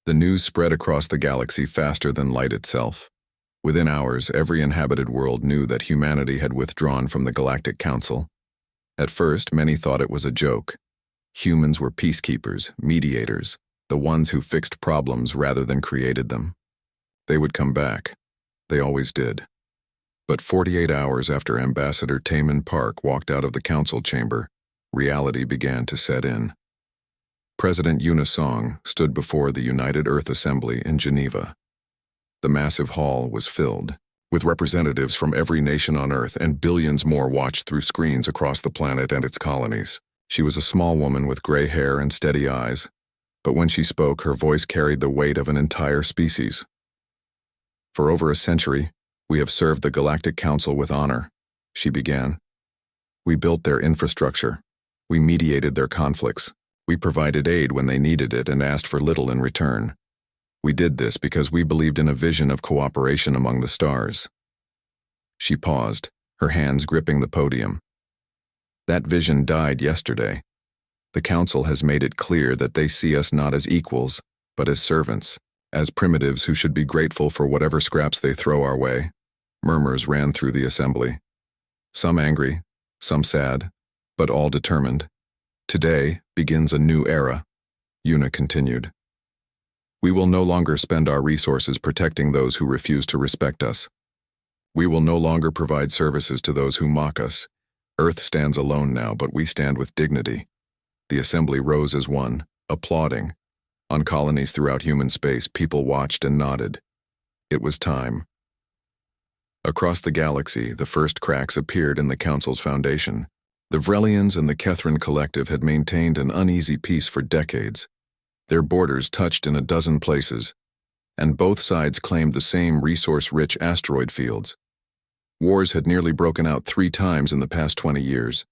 The news spread across the galaxy faster than light itself. Within hours, every inhabited world knew that humanity had withdrawn from the Galactic Council. At first, many thought it was a joke. Humans were peacekeepers, mediators, the ones who fixed problems rather than created them. They would come back. They always did. But 48 hours after Ambassador Taman Park walked out of the council chamber, reality began to set in. President Yuna Song stood before the United Earth Assembly in Geneva. The massive hall was filled, with representatives from every nation on Earth, and billions more watched through screens across the planet and its colonies. She was a small woman with gray hair and steady eyes, but when she spoke, her voice carried the weight of an entire species. For over a century, we have served the Galactic Council with honor, she began. We built their infrastructure. We mediated their conflicts. We provided aid when they needed it and asked for little in return. We did this because we believed in a vision of cooperation among the stars. She paused, her hands gripping the podium. That vision died yesterday. The Council has made it clear that they see us not as equals, but as servants, as primitives who should be grateful for whatever scraps they throw our way. Murmurs ran through the assembly. Some angry, some sad, but all determined. Today begins a new era, Yuna continued. We will no longer spend our resources protecting those who refuse to respect us. We will no longer provide services to those who mock us. Earth stands alone now, but we stand with dignity. The assembly rose as one, applauding. On colonies throughout human space, people watched and nodded. It was time. Across the galaxy, the first cracks appeared in the Council's foundation. The Vrelians and the Kethran Collective had maintained an uneasy peace for decades. Their borders touched in a dozen places, and both sides claimed the same resource-rich asteroid fields. Wars had nearly broken out 3 times in the past 20 years.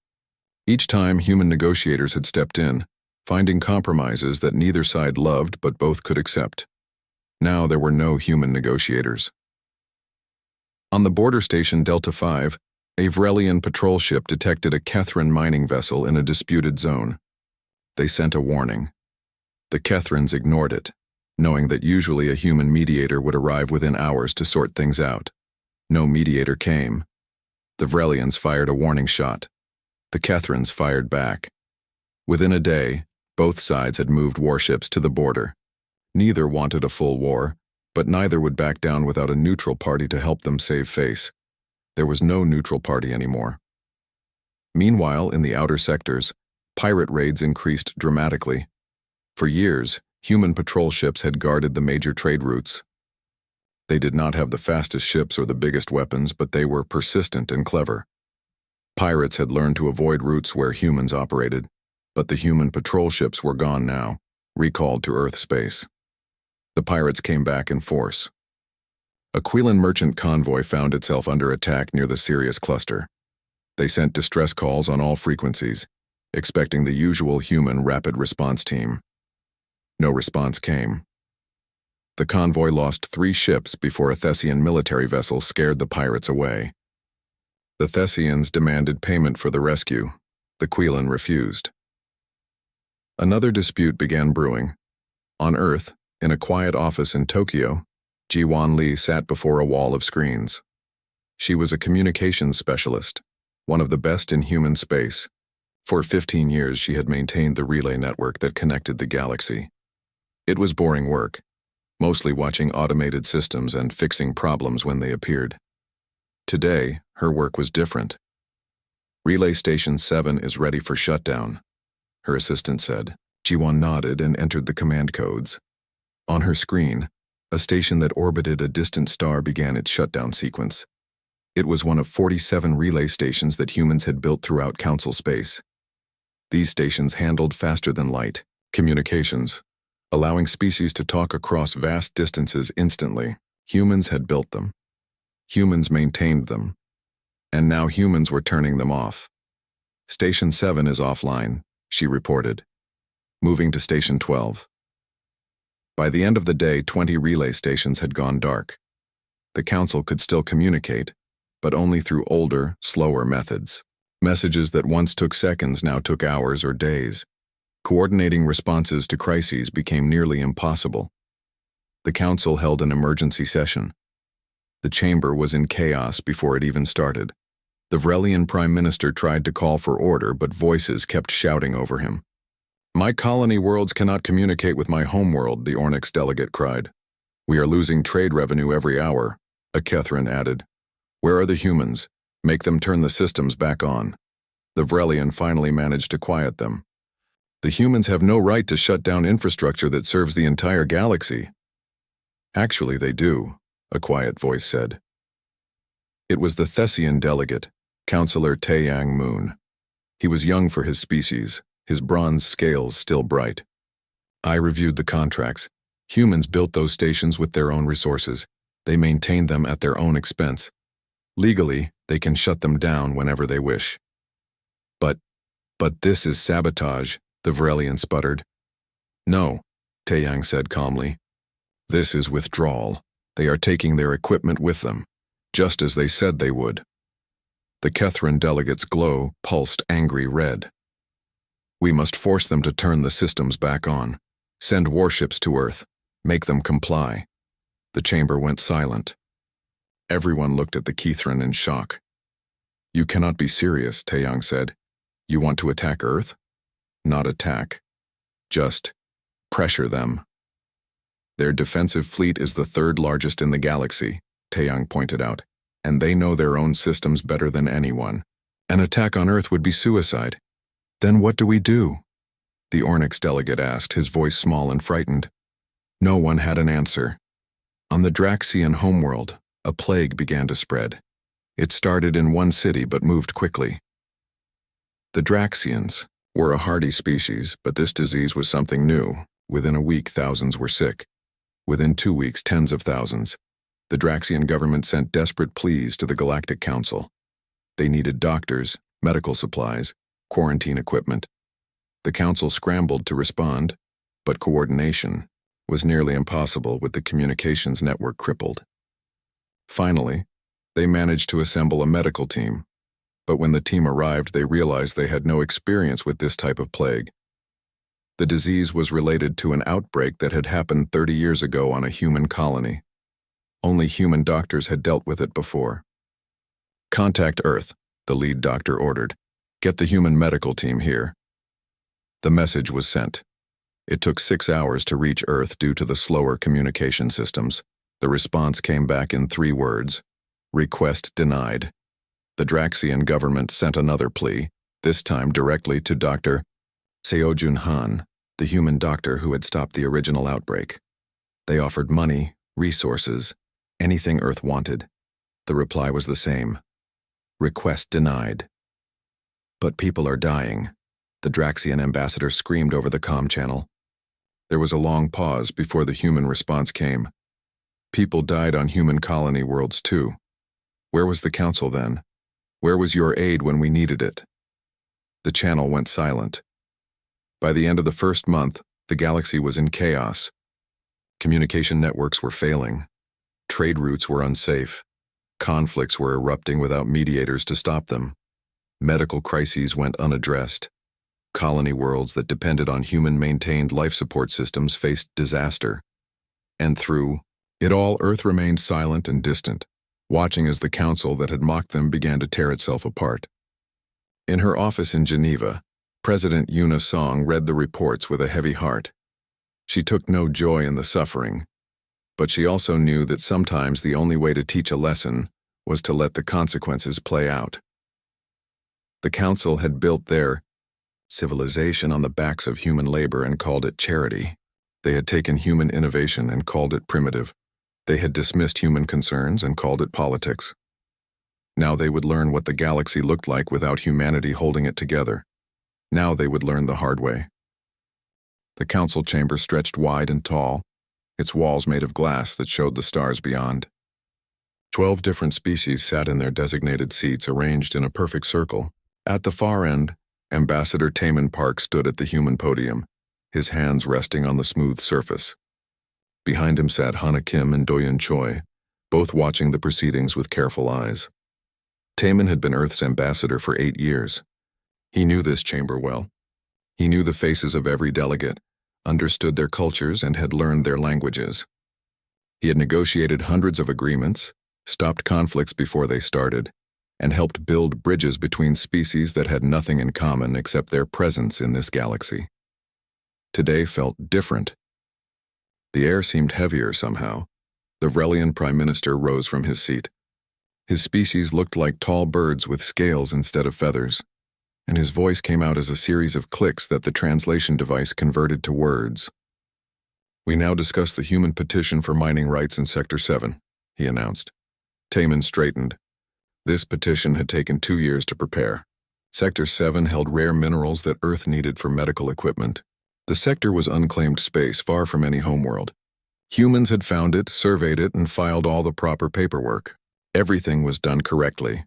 Each time, human negotiators had stepped in, finding compromises that neither side loved but both could accept. Now there were no human negotiators. On the border station Delta 5, a Vrelian patrol ship detected a Kethran mining vessel in a disputed zone. They sent a warning. The Kethrans ignored it, knowing that usually a human mediator would arrive within hours to sort things out. No mediator came. The Vrelians fired a warning shot. The Kethrans fired back. Within a day, both sides had moved warships to the border. Neither wanted a full war, but neither would back down without a neutral party to help them save face. There was no neutral party anymore. Meanwhile, in the outer sectors, pirate raids increased dramatically. For years, human patrol ships had guarded the major trade routes. They did not have the fastest ships or the biggest weapons, but they were persistent and clever. Pirates had learned to avoid routes where humans operated, but the human patrol ships were gone now, recalled to Earth space. The pirates came back in force. A Quillan merchant convoy found itself under attack near the Sirius cluster. They sent distress calls on all frequencies, expecting the usual human rapid response team. No response came. The convoy lost 3 ships before a Thessian military vessel scared the pirates away. The Thessians demanded payment for the rescue. The Quillan refused. Another dispute began brewing. On Earth, in a quiet office in Tokyo, Ji-Wan Lee sat before a wall of screens. She was a communications specialist, one of the best in human space. For 15 years, she had maintained the relay network that connected the galaxy. It was boring work, mostly watching automated systems and fixing problems when they appeared. Today, her work was different. Relay Station 7 is ready for shutdown, her assistant said. Ji-Wan nodded and entered the command codes. On her screen, a station that orbited a distant star began its shutdown sequence. It was one of 47 relay stations that humans had built throughout Council space. These stations handled faster-than-light communications, allowing species to talk across vast distances instantly. Humans had built them. Humans maintained them. And now humans were turning them off. Station 7 is offline, she reported. Moving to Station 12. By the end of the day, 20 relay stations had gone dark. The Council could still communicate, but only through older, slower methods. Messages that once took seconds now took hours or days. Coordinating responses to crises became nearly impossible. The council held an emergency session. The chamber was in chaos before it even started. The Vrelian Prime Minister tried to call for order, but voices kept shouting over him. "My colony worlds cannot communicate with my homeworld," the Ornyx delegate cried. "We are losing trade revenue every hour," a Kethran added. "Where are the humans? Make them turn the systems back on." The Vrelian finally managed to quiet them. "The humans have no right to shut down infrastructure that serves the entire galaxy." "Actually, they do," a quiet voice said. It was the Thessian delegate, Councillor Taeyang Moon. He was young for his species, his bronze scales still bright. "I reviewed the contracts. Humans built those stations with their own resources. They maintained them at their own expense. Legally, they can shut them down whenever they wish." But this is sabotage," the Vrelian sputtered. "No," Taeyang said calmly. "This is withdrawal. They are taking their equipment with them, just as they said they would." The Kethran delegate's glow pulsed angry red. "We must force them to turn the systems back on. Send warships to Earth. Make them comply." The chamber went silent. Everyone looked at the Kethran in shock. "You cannot be serious," Taeyang said. "You want to attack Earth?" "Not attack. Just pressure them." "Their defensive fleet is the third largest in the galaxy," Taeyang pointed out, "and they know their own systems better than anyone. An attack on Earth would be suicide." "Then what do we do?" the Ornyx delegate asked, his voice small and frightened. No one had an answer. On the Draxian homeworld, a plague began to spread. It started in one city but moved quickly. The Draxians were a hardy species, but this disease was something new. Within a week, thousands were sick. Within 2 weeks, tens of thousands. The Draxian government sent desperate pleas to the Galactic Council. They needed doctors, medical supplies, quarantine equipment. The Council scrambled to respond, but coordination was nearly impossible with the communications network crippled. Finally, they managed to assemble a medical team, but when the team arrived, they realized they had no experience with this type of plague. The disease was related to an outbreak that had happened 30 years ago on a human colony. Only human doctors had dealt with it before. "Contact Earth," the lead doctor ordered. "Get the human medical team here." The message was sent. It took 6 hours to reach Earth due to the slower communication systems. The response came back in 3 words: request denied. The Draxian government sent another plea, this time directly to Dr. Seojun Han, the human doctor who had stopped the original outbreak. They offered money, resources, anything Earth wanted. The reply was the same: request denied. "But people are dying," the Draxian ambassador screamed over the comm channel. There was a long pause before the human response came. "People died on human colony worlds too. Where was the council then? Where was your aid when we needed it?" The channel went silent. By the end of the first month, the galaxy was in chaos. Communication networks were failing. Trade routes were unsafe. Conflicts were erupting without mediators to stop them. Medical crises went unaddressed. Colony worlds that depended on human-maintained life support systems faced disaster. And through it all, Earth remained silent and distant, watching as the council that had mocked them began to tear itself apart. In her office in Geneva, President Yuna Song read the reports with a heavy heart. She took no joy in the suffering, but she also knew that sometimes the only way to teach a lesson was to let the consequences play out. The council had built their civilization on the backs of human labor and called it charity. They had taken human innovation and called it primitive. They had dismissed human concerns and called it politics. Now they would learn what the galaxy looked like without humanity holding it together. Now they would learn the hard way. The council chamber stretched wide and tall, its walls made of glass that showed the stars beyond. 12 different species sat in their designated seats arranged in a perfect circle. At the far end, Ambassador Taemin Park stood at the human podium, his hands resting on the smooth surface. Behind him sat Hana Kim and Doyun Choi, both watching the proceedings with careful eyes. Taemin had been Earth's ambassador for 8 years. He knew this chamber well. He knew the faces of every delegate, understood their cultures, and had learned their languages. He had negotiated hundreds of agreements, stopped conflicts before they started, and helped build bridges between species that had nothing in common except their presence in this galaxy. Today felt different. The air seemed heavier somehow. The Vrelian Prime Minister rose from his seat. His species looked like tall birds with scales instead of feathers, and his voice came out as a series of clicks that the translation device converted to words. "We now discuss the human petition for mining rights in Sector 7, he announced. Taman straightened. This petition had taken 2 years to prepare. Sector 7 held rare minerals that Earth needed for medical equipment. The sector was unclaimed space far from any homeworld. Humans had found it, surveyed it, and filed all the proper paperwork. Everything was done correctly.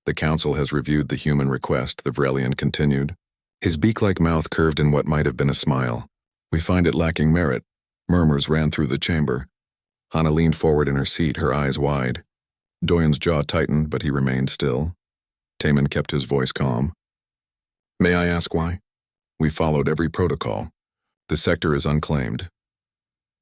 The Council has reviewed the human request, the Vrelian continued. His beak-like mouth curved in what might have been a smile. We find it lacking merit. Murmurs ran through the chamber. Hana leaned forward in her seat, her eyes wide. Doyen's jaw tightened, but he remained still. Taman kept his voice calm. May I ask why? We followed every protocol. The sector is unclaimed.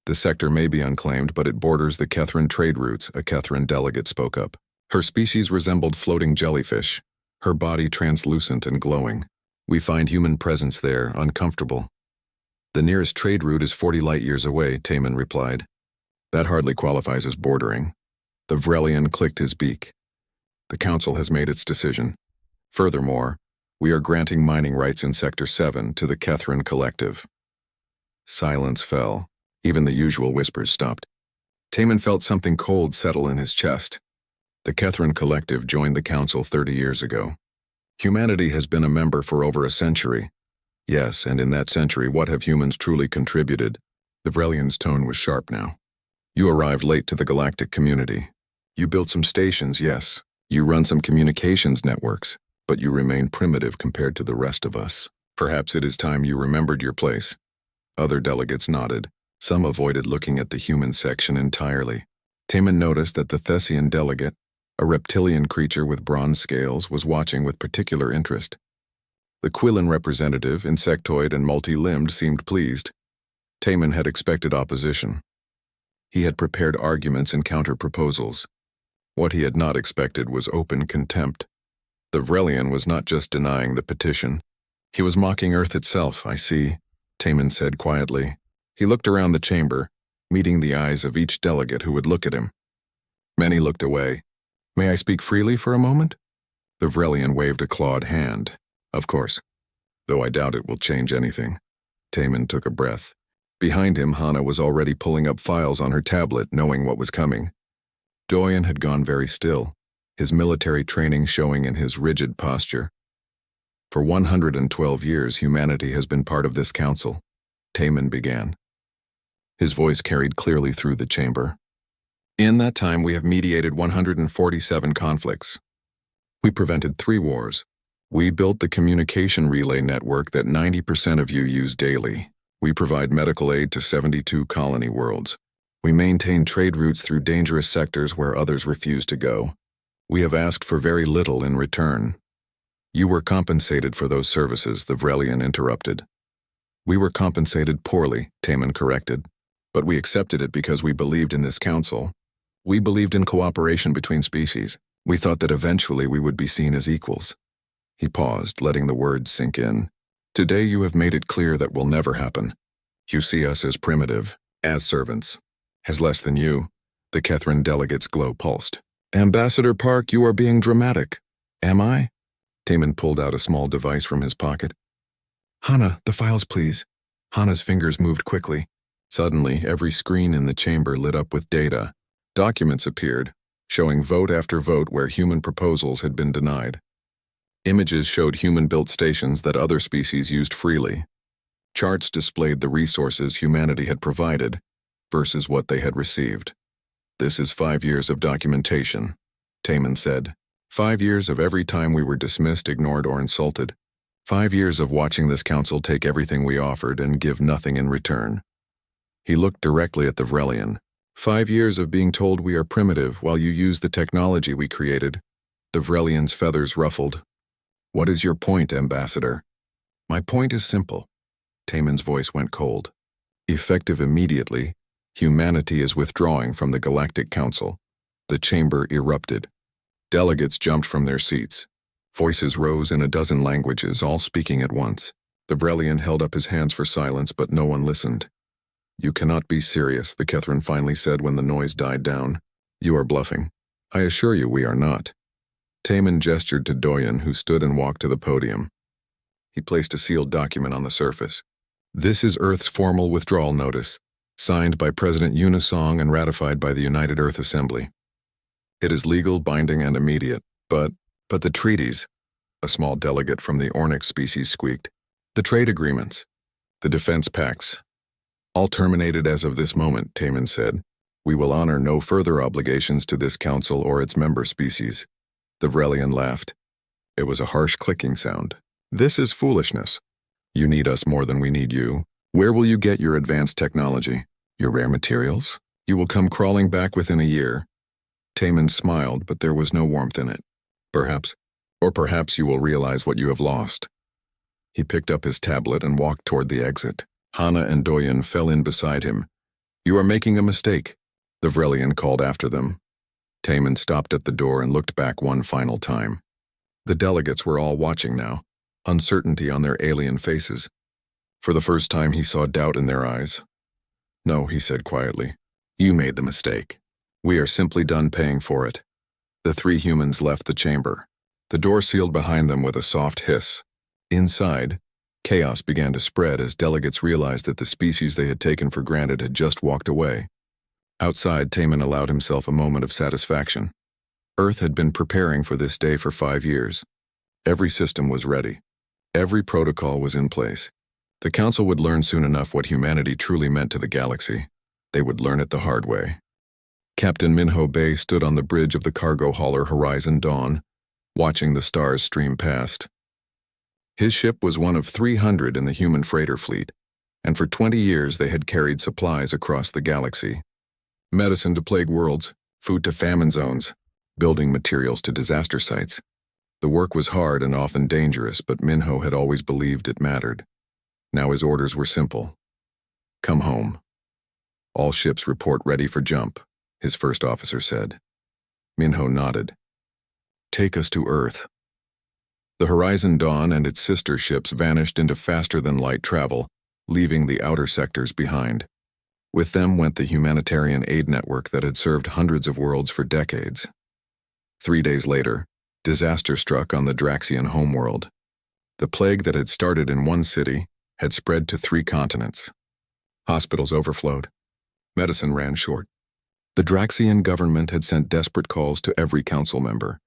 The sector may be unclaimed, but it borders the Kethran trade routes, a Kethran delegate spoke up. Her species resembled floating jellyfish, her body translucent and glowing. We find human presence there uncomfortable. The nearest trade route is 40 light-years away, Taman replied. That hardly qualifies as bordering. The Vrelian clicked his beak. The Council has made its decision. Furthermore, we are granting mining rights in Sector 7 to the Kethran Collective. Silence fell. Even the usual whispers stopped. Taman felt something cold settle in his chest. The Kethran Collective joined the Council 30 years ago. Humanity has been a member for over a century. Yes, and in that century, what have humans truly contributed? The Vrelian's tone was sharp now. You arrived late to the galactic community. You built some stations, yes. You run some communications networks, but you remain primitive compared to the rest of us. Perhaps it is time you remembered your place. Other delegates nodded. Some avoided looking at the human section entirely. Taman noticed that the Thessian delegate, a reptilian creature with bronze scales, was watching with particular interest. The Quillan representative, insectoid and multi-limbed, seemed pleased. Taman had expected opposition. He had prepared arguments and counter-proposals. What he had not expected was open contempt. The Vrelian was not just denying the petition. He was mocking Earth itself, I see, Taman said quietly. He looked around the chamber, meeting the eyes of each delegate who would look at him. Many looked away. May I speak freely for a moment? The Vrelian waved a clawed hand. Of course, though I doubt it will change anything. Taman took a breath. Behind him, Hana was already pulling up files on her tablet, knowing what was coming. Doyen had gone very still, his military training showing in his rigid posture. For 112 years, humanity has been part of this council, Taman began. His voice carried clearly through the chamber. In that time, we have mediated 147 conflicts. We prevented 3 wars. We built the communication relay network that 90% of you use daily. We provide medical aid to 72 colony worlds. We maintain trade routes through dangerous sectors where others refuse to go. We have asked for very little in return. You were compensated for those services, the Vrelian interrupted. We were compensated poorly, Taman corrected. But we accepted it because we believed in this council. We believed in cooperation between species. We thought that eventually we would be seen as equals. He paused, letting the words sink in. Today you have made it clear that will never happen. You see us as primitive, as servants, as less than you. The Kethran delegate's glow pulsed. Ambassador Park, you are being dramatic. Am I? Taman pulled out a small device from his pocket. Hana, the files, please. Hana's fingers moved quickly. Suddenly, every screen in the chamber lit up with data. Documents appeared, showing vote after vote where human proposals had been denied. Images showed human-built stations that other species used freely. Charts displayed the resources humanity had provided versus what they had received. This is 5 years of documentation, Taman said. 5 years of every time we were dismissed, ignored, or insulted. 5 years of watching this council take everything we offered and give nothing in return. He looked directly at the Vrelian. 5 years of being told we are primitive while you use the technology we created. The Vrelian's feathers ruffled. What is your point, Ambassador? My point is simple. Taman's voice went cold. Effective immediately, Humanity is withdrawing from the Galactic Council. The chamber erupted. Delegates jumped from their seats. Voices rose in a dozen languages, all speaking at once. The Vrelian held up his hands for silence, but no one listened. "You cannot be serious," the Kethran finally said when the noise died down. "You are bluffing." "I assure you we are not." Taman gestured to Doyen, who stood and walked to the podium. He placed a sealed document on the surface. "This is Earth's formal withdrawal notice, signed by President Unisong and ratified by the United Earth Assembly. It is legal, binding, and immediate, but the treaties," a small delegate from the Ornyx species squeaked. "The trade agreements, the defense pacts, all terminated as of this moment," Taman said. "We will honor no further obligations to this council or its member species." The Vrelian laughed. It was a harsh clicking sound. "This is foolishness. You need us more than we need you. Where will you get your advanced technology? Your rare materials? You will come crawling back within a year." Taman smiled, but there was no warmth in it. Perhaps you will realize what you have lost." He picked up his tablet and walked toward the exit. Hana and Doyen fell in beside him. "You are making a mistake," the Vrelian called after them. Taman stopped at the door and looked back one final time. The delegates were all watching now, uncertainty on their alien faces. For the first time he saw doubt in their eyes. "No," he said quietly. "You made the mistake. We are simply done paying for it." The three humans left the chamber. The door sealed behind them with a soft hiss. Inside, chaos began to spread as delegates realized that the species they had taken for granted had just walked away. Outside, Taman allowed himself a moment of satisfaction. Earth had been preparing for this day for 5 years. Every system was ready. Every protocol was in place. The Council would learn soon enough what humanity truly meant to the galaxy. They would learn it the hard way. Captain Minho Bay stood on the bridge of the cargo hauler Horizon Dawn, watching the stars stream past. His ship was one of 300 in the human freighter fleet, and for 20 years they had carried supplies across the galaxy. Medicine to plague worlds, food to famine zones, building materials to disaster sites. The work was hard and often dangerous, but Minho had always believed it mattered. Now his orders were simple. "Come home. All ships report ready for jump," his first officer said. Minho nodded. "Take us to Earth." The Horizon Dawn and its sister ships vanished into faster-than-light travel, leaving the outer sectors behind. With them went the humanitarian aid network that had served hundreds of worlds for decades. 3 days later, disaster struck on the Draxian homeworld. The plague that had started in one city had spread to 3 continents. Hospitals overflowed. Medicine ran short. The Draxian government had sent desperate calls to every council member,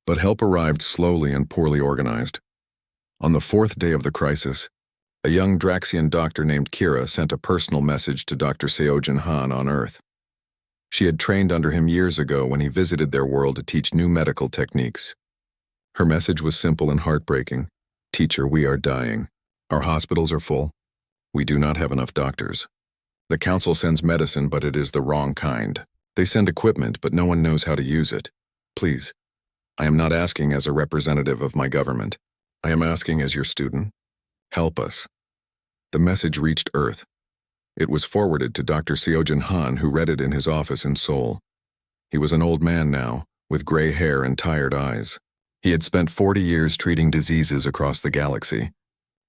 but help arrived slowly and poorly organized. On the 4th day of the crisis, a young Draxian doctor named Kira sent a personal message to Dr. Seojin Han on Earth. She had trained under him years ago when he visited their world to teach new medical techniques. Her message was simple and heartbreaking. "Teacher, we are dying. Our hospitals are full. We do not have enough doctors. The council sends medicine, but it is the wrong kind. They send equipment, but no one knows how to use it. Please, I am not asking as a representative of my government. I am asking as your student. Help us." The message reached Earth. It was forwarded to Dr. Seojin Han, who read it in his office in Seoul. He was an old man now, with gray hair and tired eyes. He had spent 40 years treating diseases across the galaxy.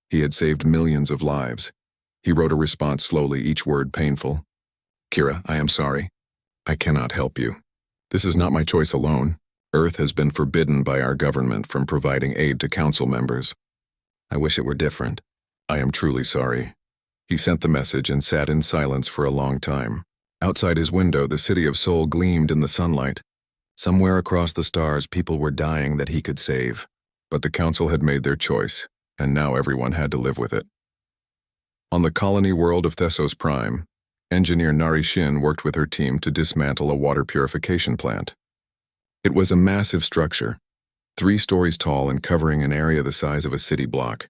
He had saved millions of lives. He wrote a response slowly, each word painful. "Kira, I am sorry. I cannot help you. This is not my choice alone. Earth has been forbidden by our government from providing aid to council members. I wish it were different. I am truly sorry." He sent the message and sat in silence for a long time. Outside his window, the city of Seoul gleamed in the sunlight. Somewhere across the stars, people were dying that he could save. But the council had made their choice, and now everyone had to live with it. On the colony world of Thessos Prime, engineer Narration worked with her team to dismantle a water purification plant. It was a massive structure, 3 stories tall and covering an area the size of a city block.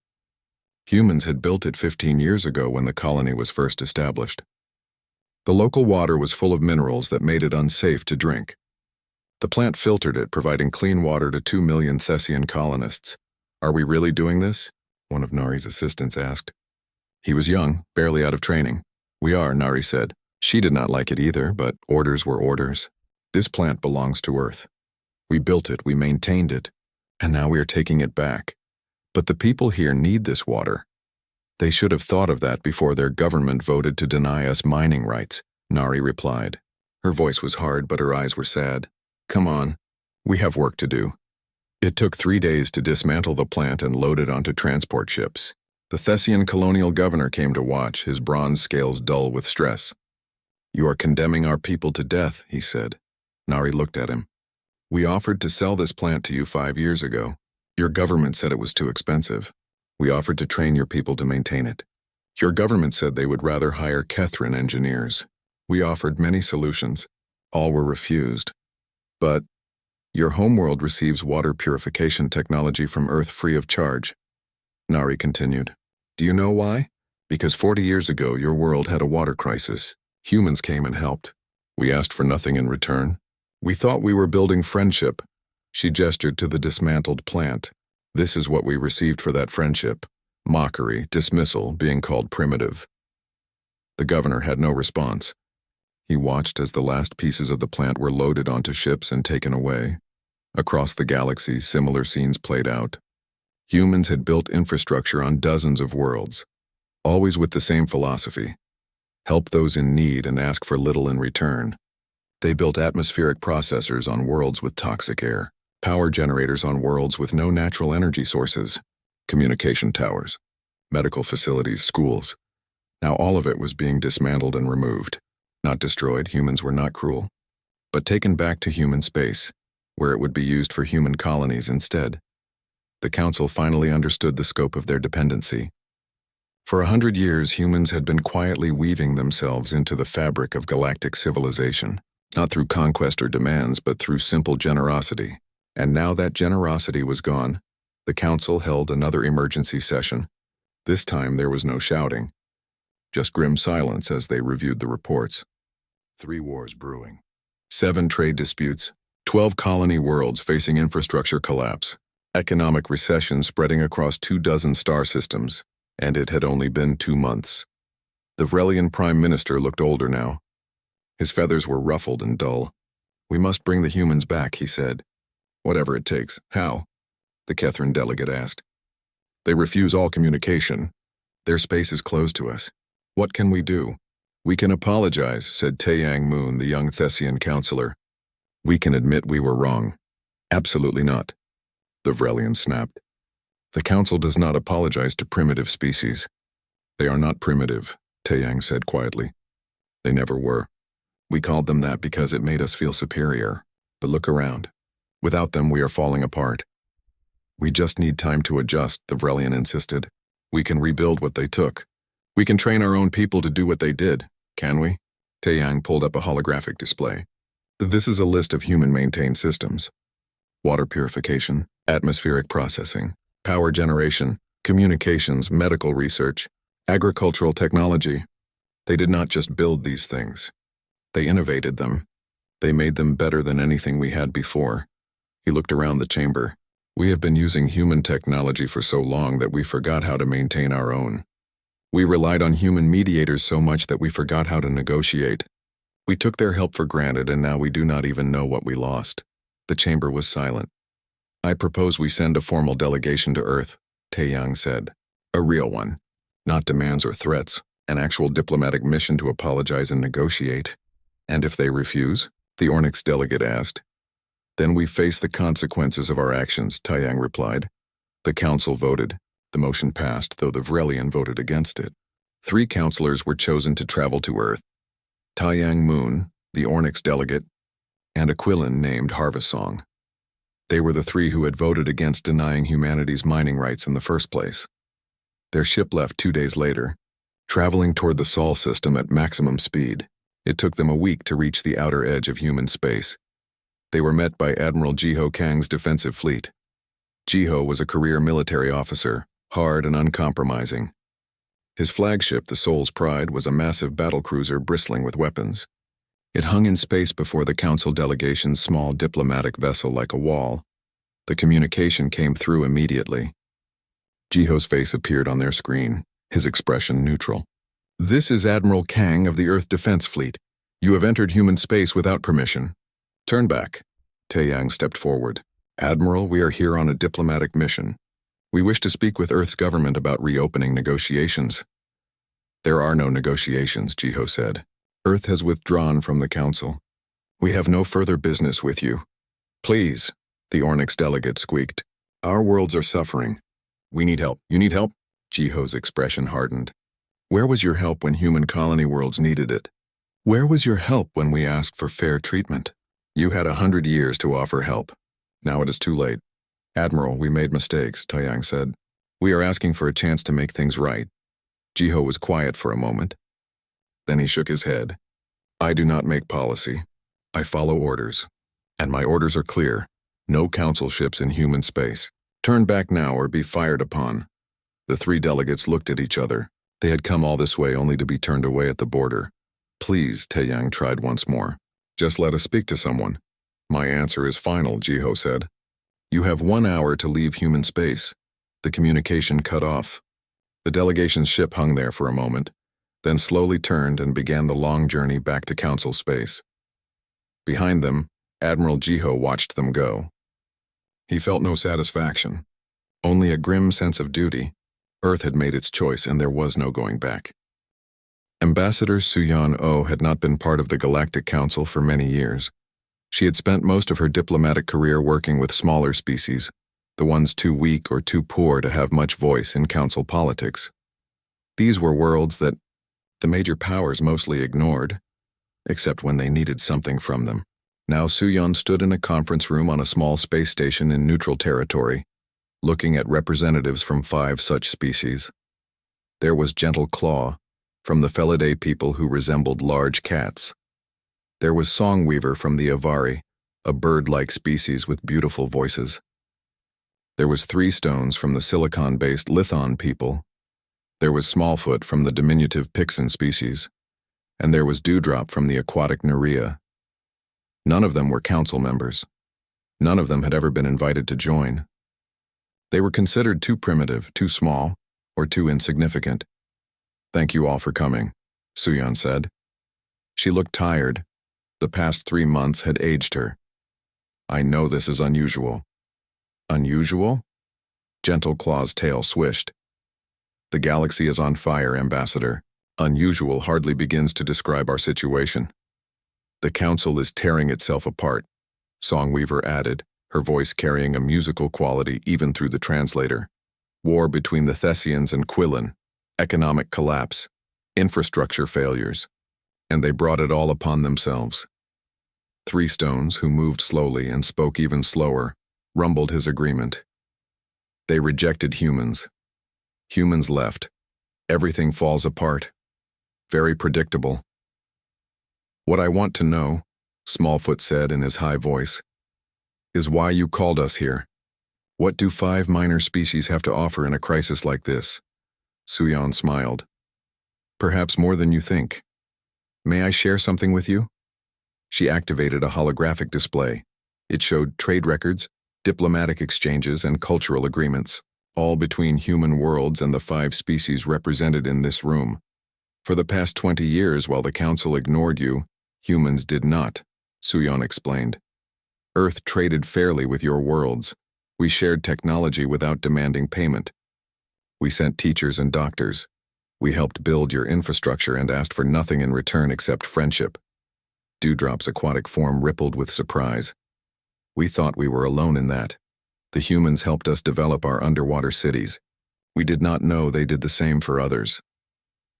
Humans had built it 15 years ago when the colony was first established. The local water was full of minerals that made it unsafe to drink. The plant filtered it, providing clean water to 2 million Thessian colonists. "Are we really doing this?" one of Nari's assistants asked. He was young, barely out of training. "We are," Nari said. She did not like it either, but orders were orders. This plant belongs to Earth. We built it, we maintained it, and now we are taking it back. But the people here need this water. They should have thought of that before their government voted to deny us mining rights, Nari replied. Her voice was hard, but her eyes were sad. Come on, we have work to do. It took 3 days to dismantle the plant and load it onto transport ships. The Thessian colonial governor came to watch, his bronze scales dull with stress. You are condemning our people to death, he said. Nari looked at him. We offered to sell this plant to you 5 years ago. Your government said it was too expensive. We offered to train your people to maintain it. Your government said they would rather hire Kethran engineers. We offered many solutions. All were refused. But your homeworld receives water purification technology from Earth free of charge. Nari continued. Do you know why? Because 40 years ago your world had a water crisis. Humans came and helped. We asked for nothing in return. We thought we were building friendship. She gestured to the dismantled plant. This is what we received for that friendship. Mockery, dismissal, being called primitive. The governor had no response. He watched as the last pieces of the plant were loaded onto ships and taken away. Across the galaxy, similar scenes played out. Humans had built infrastructure on dozens of worlds, always with the same philosophy. Help those in need and ask for little in return. They built atmospheric processors on worlds with toxic air, power generators on worlds with no natural energy sources, communication towers, medical facilities, schools. Now all of it was being dismantled and removed. Not destroyed, humans were not cruel, but taken back to human space, where it would be used for human colonies instead. The Council finally understood the scope of their dependency. For 100 years, humans had been quietly weaving themselves into the fabric of galactic civilization, not through conquest or demands, but through simple generosity. And now that generosity was gone, the Council held another emergency session. This time there was no shouting, just grim silence as they reviewed the reports. 3 wars brewing, 7 trade disputes, 12 colony worlds facing infrastructure collapse, economic recession spreading across 24 star systems, and it had only been 2 months. The Vrelian Prime Minister looked older now. His feathers were ruffled and dull. We must bring the humans back, he said. Whatever it takes. How? The Kethran delegate asked. They refuse all communication. Their space is closed to us. What can we do? We can apologize, said Taeyang Moon, the young Thessian counselor. We can admit we were wrong. Absolutely not. The Vrelian snapped. The Council does not apologize to primitive species. They are not primitive, Taeyang said quietly. They never were. We called them that because it made us feel superior. But look around. Without them, we are falling apart. We just need time to adjust, the Vrelian insisted. We can rebuild what they took. We can train our own people to do what they did, can we? Taeyang pulled up a holographic display. This is a list of human-maintained systems. Water purification, atmospheric processing, power generation, communications, medical research, agricultural technology. They did not just build these things. They innovated them. They made them better than anything we had before. He looked around the chamber. We have been using human technology for so long that we forgot how to maintain our own. We relied on human mediators so much that we forgot how to negotiate. We took their help for granted, and now we do not even know what we lost. The chamber was silent. I propose we send a formal delegation to Earth, Taeyang said. A real one. Not demands or threats. An actual diplomatic mission to apologize and negotiate. And if they refuse? The Ornyx delegate asked. Then we face the consequences of our actions, Taeyang replied. The Council voted. The motion passed, though the Vrelian voted against it. 3 counselors were chosen to travel to Earth. Taeyang Moon, the Ornyx delegate, and a Quillan named Harvest Song. They were the 3 who had voted against denying humanity's mining rights in the first place. Their ship left 2 days later, traveling toward the Sol system at maximum speed. It took them a week to reach the outer edge of human space. They were met by Admiral Jiho Kang's defensive fleet. Jiho was a career military officer, hard and uncompromising. His flagship, the Sol's Pride, was a massive battlecruiser bristling with weapons. It hung in space before the Council delegation's small diplomatic vessel like a wall. The communication came through immediately. Jiho's face appeared on their screen, his expression neutral. This is Admiral Kang of the Earth Defense Fleet. You have entered human space without permission. Turn back. Taeyang stepped forward. Admiral, we are here on a diplomatic mission. We wish to speak with Earth's government about reopening negotiations. There are no negotiations, Jiho said. Earth has withdrawn from the Council. We have no further business with you. Please, the Ornyx delegate squeaked. Our worlds are suffering. We need help. You need help? Jiho's expression hardened. Where was your help when human colony worlds needed it? Where was your help when we asked for fair treatment? You had 100 years to offer help. Now it is too late. Admiral, we made mistakes, Taeyang said. We are asking for a chance to make things right. Jiho was quiet for a moment. Then he shook his head. I do not make policy. I follow orders. And my orders are clear. No council ships in human space. Turn back now or be fired upon. The three delegates looked at each other. They had come all this way only to be turned away at the border. Please, Taeyang tried once more. Just let us speak to someone. My answer is final, Jiho said. You have 1 hour to leave human space. The communication cut off. The delegation's ship hung there for a moment, then slowly turned and began the long journey back to council space. Behind them, Admiral Jiho watched them go. He felt no satisfaction, only a grim sense of duty. Earth had made its choice and there was no going back. Ambassador Suyan-Oh had not been part of the Galactic Council for many years. She had spent most of her diplomatic career working with smaller species, the ones too weak or too poor to have much voice in council politics. These were worlds that the major powers mostly ignored, except when they needed something from them. Now Suyan stood in a conference room on a small space station in neutral territory, looking at representatives from 5 such species. There was Gentle Claw, from the Felidae people who resembled large cats. There was Songweaver from the Avari, a bird-like species with beautiful voices. There was Three Stones from the silicon-based Lithon people. There was Smallfoot from the diminutive Pixen species. And there was Dewdrop from the aquatic Nerea. None of them were council members. None of them had ever been invited to join. They were considered too primitive, too small, or too insignificant. Thank you all for coming, Suyan said. She looked tired. The past 3 months had aged her. I know this is unusual. Unusual? Gentle Claw's tail swished. The galaxy is on fire, Ambassador. Unusual hardly begins to describe our situation. The Council is tearing itself apart, Songweaver added, her voice carrying a musical quality even through the translator. War between the Thessians and Quillen, economic collapse, infrastructure failures, and they brought it all upon themselves. Three Stones, who moved slowly and spoke even slower, rumbled his agreement. They rejected humans. Humans left. Everything falls apart. Very predictable. What I want to know, Smallfoot said in his high voice, is why you called us here. What do 5 minor species have to offer in a crisis like this? Suyan smiled. Perhaps more than you think. May I share something with you? She activated a holographic display. It showed trade records, diplomatic exchanges, and cultural agreements, all between human worlds and the 5 species represented in this room. For the past 20 years, while the Council ignored you, humans did not, Suyan explained. Earth traded fairly with your worlds. We shared technology without demanding payment. We sent teachers and doctors. We helped build your infrastructure and asked for nothing in return except friendship. Dewdrop's aquatic form rippled with surprise. We thought we were alone in that. The humans helped us develop our underwater cities. We did not know they did the same for others.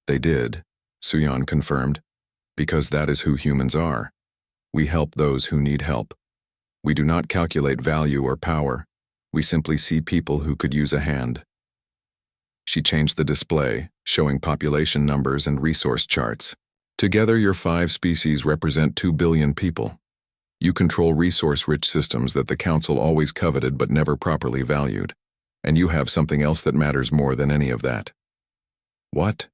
They did, Suyan confirmed, because that is who humans are. We help those who need help. We do not calculate value or power. We simply see people who could use a hand. She changed the display, showing population numbers and resource charts. Together, your 5 species represent 2 billion people. You control resource-rich systems that the Council always coveted but never properly valued. And you have something else that matters more than any of that. What?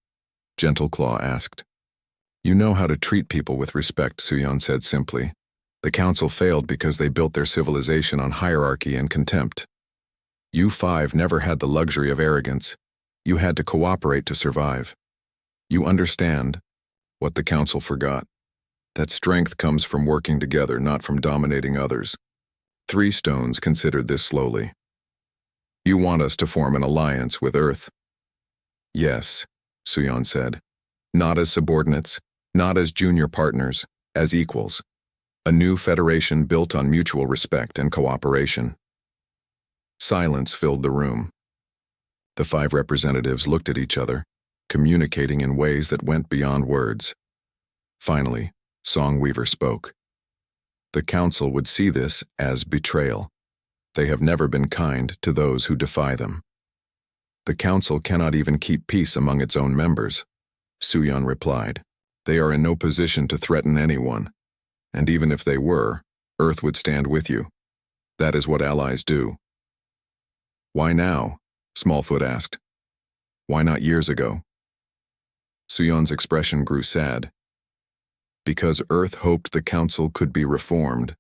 Gentle Claw asked. You know how to treat people with respect, Suyan said simply. The Council failed because they built their civilization on hierarchy and contempt. You 5 never had the luxury of arrogance. You had to cooperate to survive. You understand what the council forgot, that strength comes from working together, not from dominating others. Three Stones considered this slowly. You want us to form an alliance with Earth? Yes, Suyon said. Not as subordinates, not as junior partners, as equals. A new federation built on mutual respect and cooperation. Silence filled the room. The five representatives looked at each other, communicating in ways that went beyond words. Finally, Songweaver spoke. The council would see this as betrayal. They have never been kind to those who defy them. The council cannot even keep peace among its own members, Suyon replied. They are in no position to threaten anyone, and even if they were, Earth would stand with you. That is what allies do. Why now? Smallfoot asked. Why not years ago? Suyon's expression grew sad. Because Earth hoped the council could be reformed.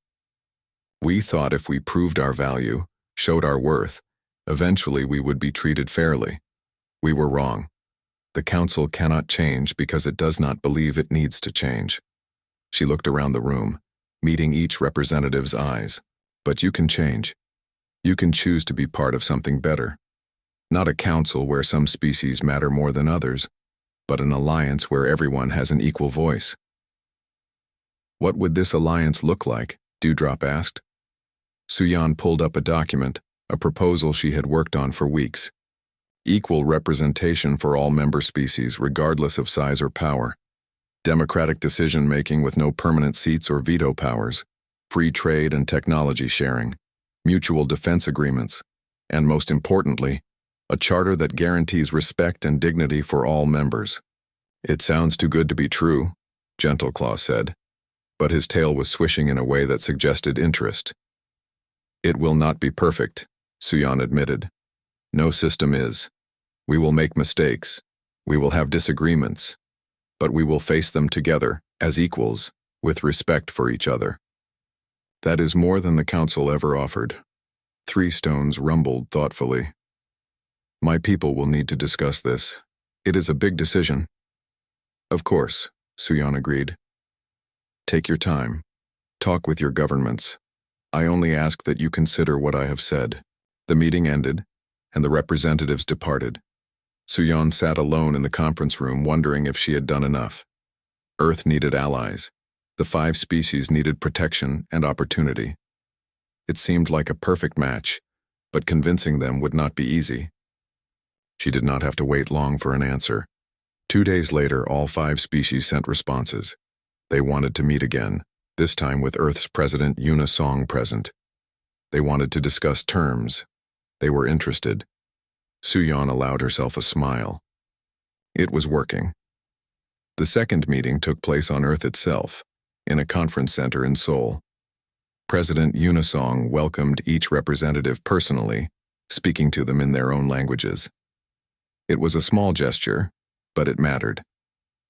We thought if we proved our value, showed our worth, eventually we would be treated fairly. We were wrong. The council cannot change because it does not believe it needs to change. She looked around the room, meeting each representative's eyes. But you can change. You can choose to be part of something better. Not a council where some species matter more than others, but an alliance where everyone has an equal voice. What would this alliance look like? Dewdrop asked. Suyon pulled up a document, a proposal she had worked on for weeks. Equal representation for all member species regardless of size or power. Democratic decision-making with no permanent seats or veto powers. Free trade and technology sharing. Mutual defense agreements. And most importantly, a charter that guarantees respect and dignity for all members. It sounds too good to be true, Gentleclaw said, but his tail was swishing in a way that suggested interest. It will not be perfect, Suyon admitted. No system is. We will make mistakes. We will have disagreements. But we will face them together, as equals, with respect for each other. That is more than the council ever offered. Three Stones rumbled thoughtfully. My people will need to discuss this. It is a big decision. Of course, Suyon agreed. Take your time. Talk with your governments. I only ask that you consider what I have said. The meeting ended, and the representatives departed. Suyon sat alone in the conference room wondering if she had done enough. Earth needed allies. The five species needed protection and opportunity. It seemed like a perfect match, but convincing them would not be easy. She did not have to wait long for an answer. 2 days later, all five species sent responses. They wanted to meet again, this time with Earth's President Yuna Song present. They wanted to discuss terms. They were interested. Suyon allowed herself a smile. It was working. The second meeting took place on Earth itself, in a conference center in Seoul. President Yuna Song welcomed each representative personally, speaking to them in their own languages. It was a small gesture, but it mattered.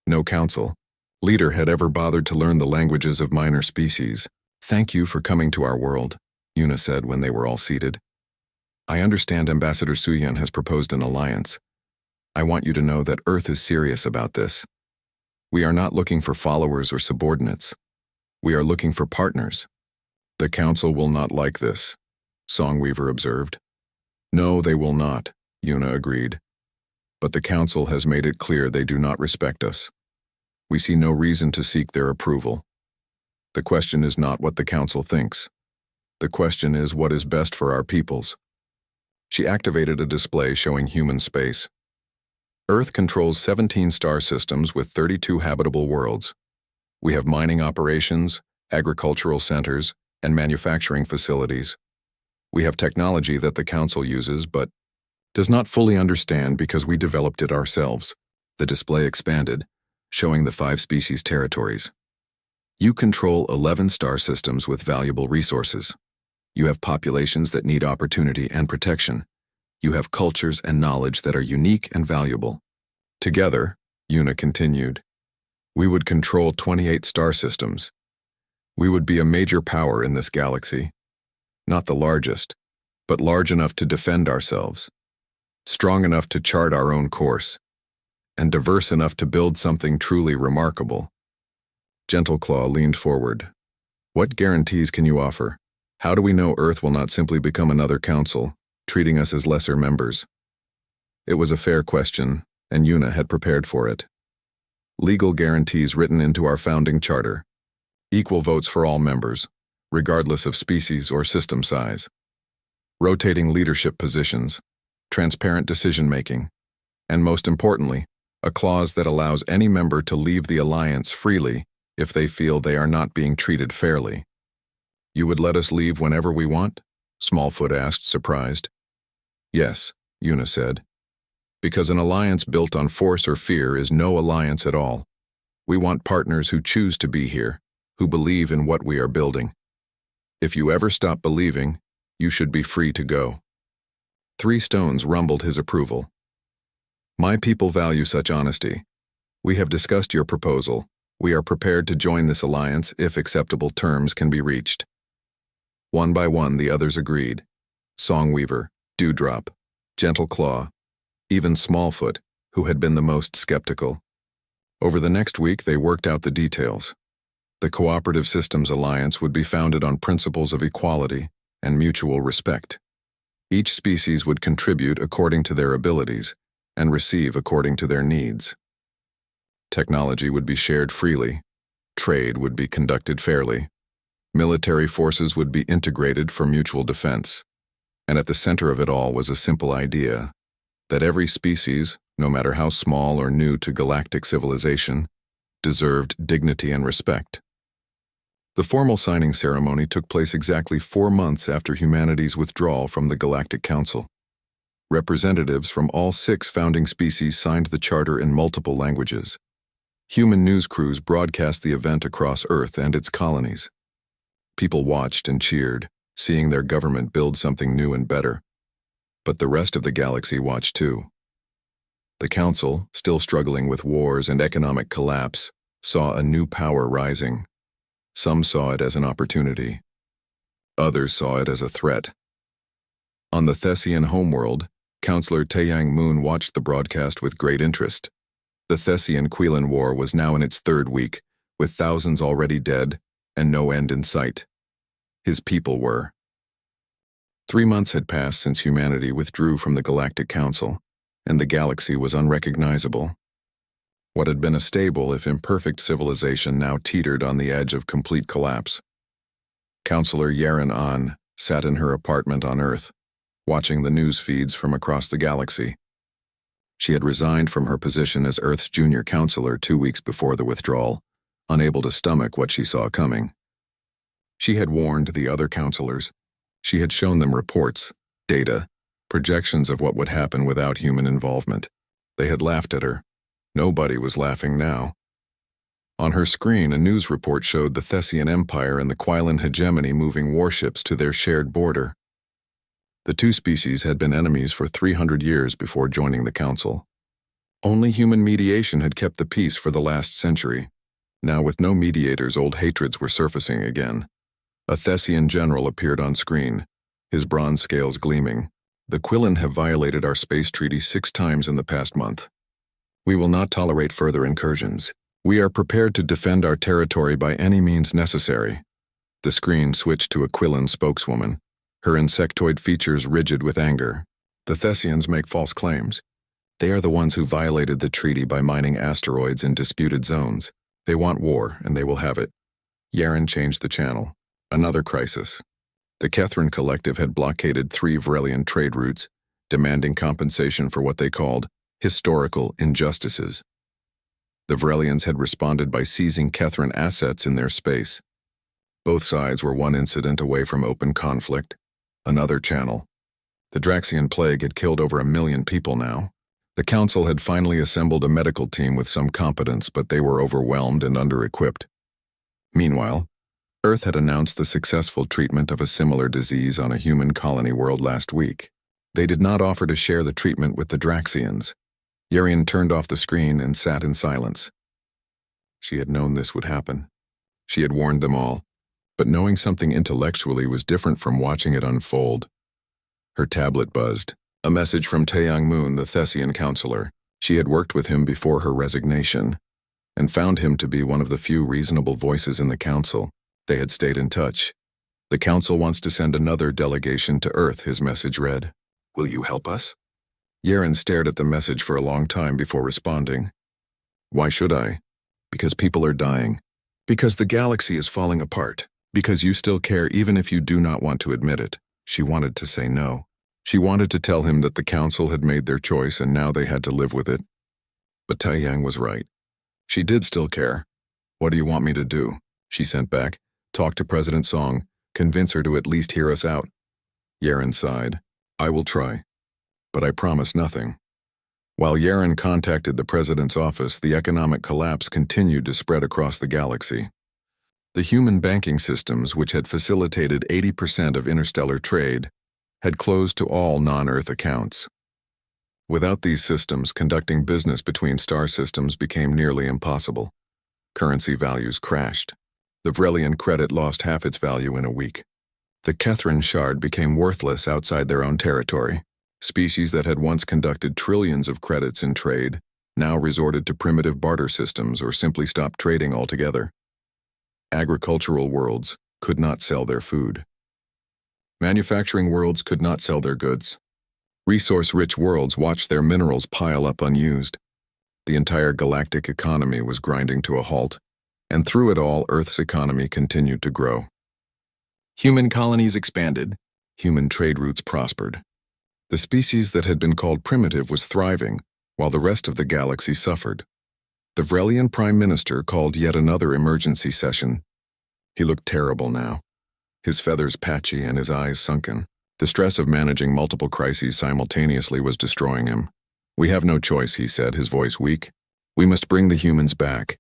No council, leader had ever bothered to learn the languages of minor species. Thank you for coming to our world, Yuna said when they were all seated. I understand Ambassador Suyon has proposed an alliance. I want you to know that Earth is serious about this. We are not looking for followers or subordinates. We are looking for partners. The council will not like this, Songweaver observed. No, they will not, Yuna agreed. But the council has made it clear they do not respect us. We see no reason to seek their approval. The question is not what the council thinks. The question is what is best for our peoples. She activated a display showing human space. Earth controls 17 star systems with 32 habitable worlds. We have mining operations, agricultural centers, and manufacturing facilities. We have technology that the council uses but does not fully understand because we developed it ourselves. The display expanded, showing the 5 species territories. You control 11 star systems with valuable resources. You have populations that need opportunity and protection. You have cultures and knowledge that are unique and valuable. Together, Yuna continued, we would control 28 star systems. We would be a major power in this galaxy. Not the largest, but large enough to defend ourselves. Strong enough to chart our own course. and diverse enough to build something truly remarkable. Gentleclaw leaned forward. What guarantees can you offer? How do we know Earth will not simply become another council, treating us as lesser members? It was a fair question, and Yuna had prepared for it. Legal guarantees written into our founding charter. Equal votes for all members, regardless of species or system size. Rotating leadership positions, transparent decision-making, and most importantly, a clause that allows any member to leave the alliance freely if they feel they are not being treated fairly. You would let us leave whenever we want? Smallfoot asked, surprised. Yes, Yuna said. Because an alliance built on force or fear is no alliance at all. We want partners who choose to be here, who believe in what we are building. If you ever stop believing, you should be free to go. Three Stones rumbled his approval. My people value such honesty. We have discussed your proposal. We are prepared to join this alliance if acceptable terms can be reached. One by one, the others agreed. Songweaver, Dewdrop, Gentleclaw, even Smallfoot, who had been the most skeptical. Over the next week, they worked out the details. The Cooperative Systems Alliance would be founded on principles of equality and mutual respect. Each species would contribute according to their abilities and receive according to their needs. Technology would be shared freely. Trade would be conducted fairly. Military forces would be integrated for mutual defense. And at the center of it all was a simple idea that every species, no matter how small or new to galactic civilization, deserved dignity and respect. The formal signing ceremony took place exactly 4 months after humanity's withdrawal from the Galactic Council. Representatives from all 6 founding species signed the charter in multiple languages. Human news crews broadcast the event across Earth and its colonies. People watched and cheered, seeing their government build something new and better. But the rest of the galaxy watched too. The Council, still struggling with wars and economic collapse, saw a new power rising. Some saw it as an opportunity. Others saw it as a threat. On the Thessian homeworld, Counselor Taeyang Moon watched the broadcast with great interest. The Thessian-Quilin War was now in its 3rd week, with thousands already dead and no end in sight. His people were. 3 months had passed since humanity withdrew from the Galactic Council, and the galaxy was unrecognizable. What had been a stable, if imperfect, civilization now teetered on the edge of complete collapse. Counselor Yaren An sat in her apartment on Earth, watching the news feeds from across the galaxy. She had resigned from her position as Earth's junior counselor 2 weeks before the withdrawal, unable to stomach what she saw coming. She had warned the other counselors. She had shown them reports, data, projections of what would happen without human involvement. They had laughed at her. Nobody was laughing now. On her screen, a news report showed the Thessian Empire and the Quilin hegemony moving warships to their shared border. The 2 species had been enemies for 300 years before joining the Council. Only human mediation had kept the peace for the last century. Now, with no mediators, old hatreds were surfacing again. A Thessian general appeared on screen, his bronze scales gleaming. The Quilin have violated our space treaty 6 times in the past month. We will not tolerate further incursions. We are prepared to defend our territory by any means necessary. The screen switched to a Quilin spokeswoman, her insectoid features rigid with anger. The Thessians make false claims. They are the ones who violated the treaty by mining asteroids in disputed zones. They want war, and they will have it. Yaren changed the channel. Another crisis. The Kethrin Collective had blockaded 3 Vrelian trade routes, demanding compensation for what they called historical injustices. The Vrelians had responded by seizing Kethrin assets in their space. Both sides were one incident away from open conflict. Another channel. The Draxian plague had killed over 1 million people now. The Council had finally assembled a medical team with some competence, but they were overwhelmed and under-equipped. Meanwhile, Earth had announced the successful treatment of a similar disease on a human colony world last week. They did not offer to share the treatment with the Draxians. Yarian turned off the screen and sat in silence. She had known this would happen. She had warned them all, but knowing something intellectually was different from watching it unfold. Her tablet buzzed. A message from Taeyang Moon, the Thessian counselor. She had worked with him before her resignation, and found him to be one of the few reasonable voices in the council. They had stayed in touch. "The council wants to send another delegation to Earth," his message read. "Will you help us?" Yaren stared at the message for a long time before responding. "Why should I?" "Because people are dying. Because the galaxy is falling apart. Because you still care even if you do not want to admit it." She wanted to say no. She wanted to tell him that the council had made their choice and now they had to live with it. But Taiyang was right. She did still care. "What do you want me to do?" she sent back. "Talk to President Song. Convince her to at least hear us out." Yaren sighed. "I will try. But I promise nothing." While Yaren contacted the president's office, the economic collapse continued to spread across the galaxy. The human banking systems, which had facilitated 80% of interstellar trade, had closed to all non-Earth accounts. Without these systems, conducting business between star systems became nearly impossible. Currency values crashed. The Vrelian credit lost half its value in a week. The Kethran shard became worthless outside their own territory. Species that had once conducted trillions of credits in trade now resorted to primitive barter systems or simply stopped trading altogether. Agricultural worlds could not sell their food. Manufacturing worlds could not sell their goods. Resource-rich worlds watched their minerals pile up unused. The entire galactic economy was grinding to a halt, and through it all, Earth's economy continued to grow. Human colonies expanded. Human trade routes prospered. The species that had been called primitive was thriving, while the rest of the galaxy suffered. The Vrelian Prime Minister called yet another emergency session. He looked terrible now, his feathers patchy and his eyes sunken. The stress of managing multiple crises simultaneously was destroying him. "We have no choice," he said, his voice weak. "We must bring the humans back.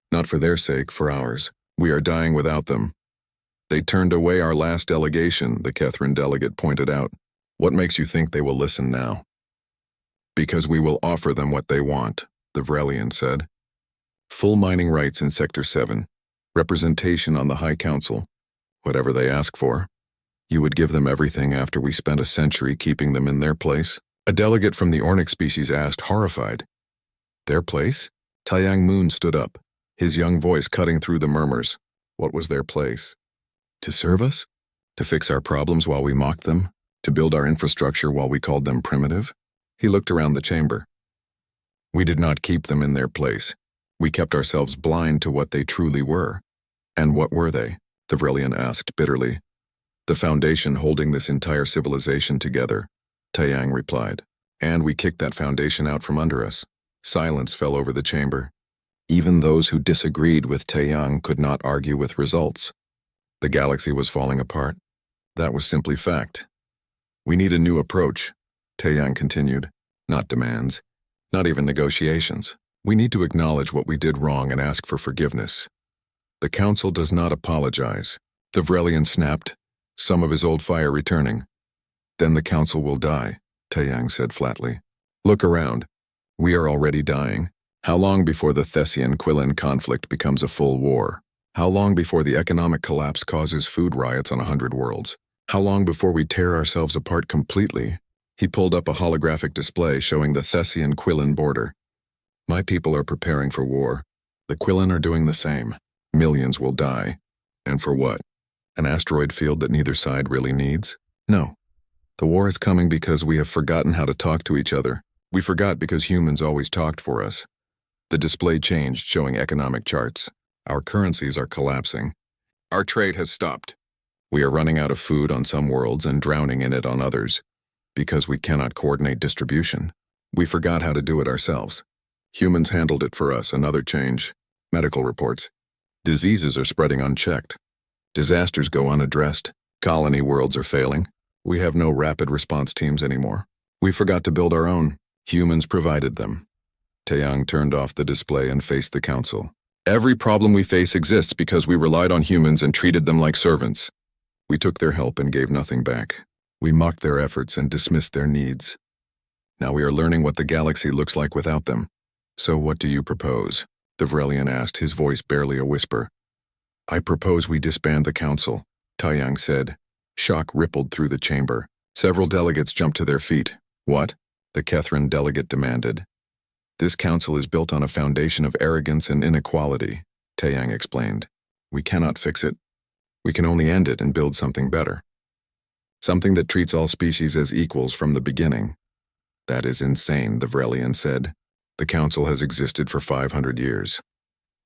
Not for their sake, for ours. We are dying without them." "They turned away our last delegation," the Kethran delegate pointed out. "What makes you think they will listen now?" "Because we will offer them what they want," the Vrelian said. "Full mining rights in Sector 7, representation on the High Council, whatever they ask for. You would give them everything after we spent a century keeping them in their place?" A delegate from the Ornic species asked, horrified. "Their place?" Taiyang Moon stood up, his young voice cutting through the murmurs. "What was their place? To serve us? To fix our problems while we mocked them? To build our infrastructure while we called them primitive?" He looked around the chamber. "We did not keep them in their place. We kept ourselves blind to what they truly were." "And what were they?" the Vrelian asked bitterly. "The foundation holding this entire civilization together," Taiyang replied. "And we kicked that foundation out from under us." Silence fell over the chamber. Even those who disagreed with Taiyang could not argue with results. The galaxy was falling apart. That was simply fact. "We need a new approach," Taiyang continued. "Not demands, not even negotiations. We need to acknowledge what we did wrong and ask for forgiveness. The council does not apologize." The Vrelian snapped, some of his old fire returning. "Then the council will die," Taiyang said flatly. "Look around. We are already dying. How long before the Thessian-Quillan conflict becomes a full war? How long before the economic collapse causes food riots on 100 worlds? How long before we tear ourselves apart completely?" He pulled up a holographic display showing the Thessian-Quillan border. "My people are preparing for war. The Quillan are doing the same. Millions will die. And for what? An asteroid field that neither side really needs? No. The war is coming because we have forgotten how to talk to each other. We forgot because humans always talked for us." The display changed, showing economic charts. "Our currencies are collapsing. Our trade has stopped. We are running out of food on some worlds and drowning in it on others. Because we cannot coordinate distribution. We forgot how to do it ourselves. Humans handled it for us." Another change. Medical reports. Diseases are spreading unchecked. Disasters go unaddressed. Colony worlds are failing. We have no rapid response teams anymore. We forgot to build our own. Humans provided them. Taiyang turned off the display and faced the council. "Every problem we face exists because we relied on humans and treated them like servants. We took their help and gave nothing back. We mocked their efforts and dismissed their needs. Now we are learning what the galaxy looks like without them. So what do you propose?" the Vrelian asked, his voice barely a whisper. "I propose we disband the council," Taiyang said. Shock rippled through the chamber. Several delegates jumped to their feet. "What?" the Kethran delegate demanded. This council is built on a foundation of arrogance and inequality, Taeyang explained. We cannot fix it. We can only end it and build something better. Something that treats all species as equals from the beginning. That is insane, the Vrelian said. The council has existed for 500 years.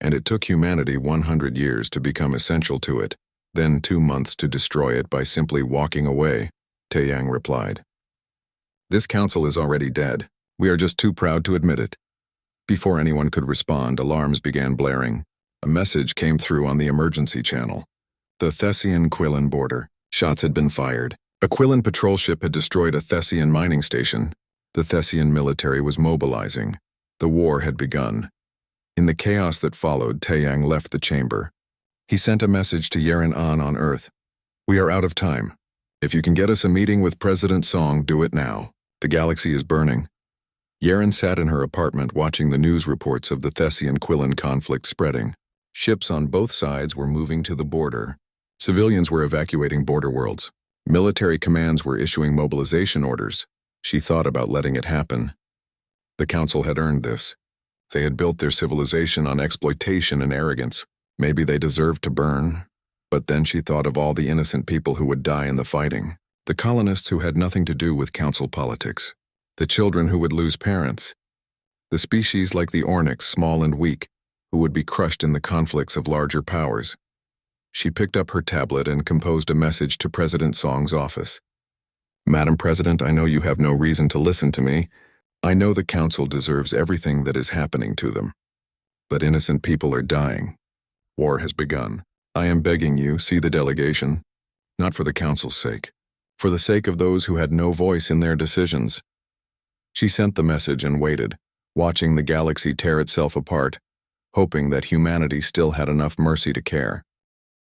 And it took humanity 100 years to become essential to it, then 2 months to destroy it by simply walking away, Taeyang replied. This council is already dead. We are just too proud to admit it. Before anyone could respond, alarms began blaring. A message came through on the emergency channel. The Thessian-Quillan border. Shots had been fired. A Quillan patrol ship had destroyed a Thessian mining station. The Thessian military was mobilizing. The war had begun. In the chaos that followed, Taeyang left the chamber. He sent a message to Yeren on Earth. We are out of time. If you can get us a meeting with President Song, do it now. The galaxy is burning. Yeren sat in her apartment watching the news reports of the Thessian-Quillan conflict spreading. Ships on both sides were moving to the border. Civilians were evacuating border worlds. Military commands were issuing mobilization orders. She thought about letting it happen. The council had earned this. They had built their civilization on exploitation and arrogance. Maybe they deserved to burn. But then she thought of all the innocent people who would die in the fighting. The colonists who had nothing to do with council politics. The children who would lose parents. The species like the Ornyx, small and weak, who would be crushed in the conflicts of larger powers. She picked up her tablet and composed a message to President Song's office. Madam President, I know you have no reason to listen to me. I know the council deserves everything that is happening to them. But innocent people are dying. War has begun. I am begging you, see the delegation. Not for the council's sake. For the sake of those who had no voice in their decisions. She sent the message and waited, watching the galaxy tear itself apart, hoping that humanity still had enough mercy to care.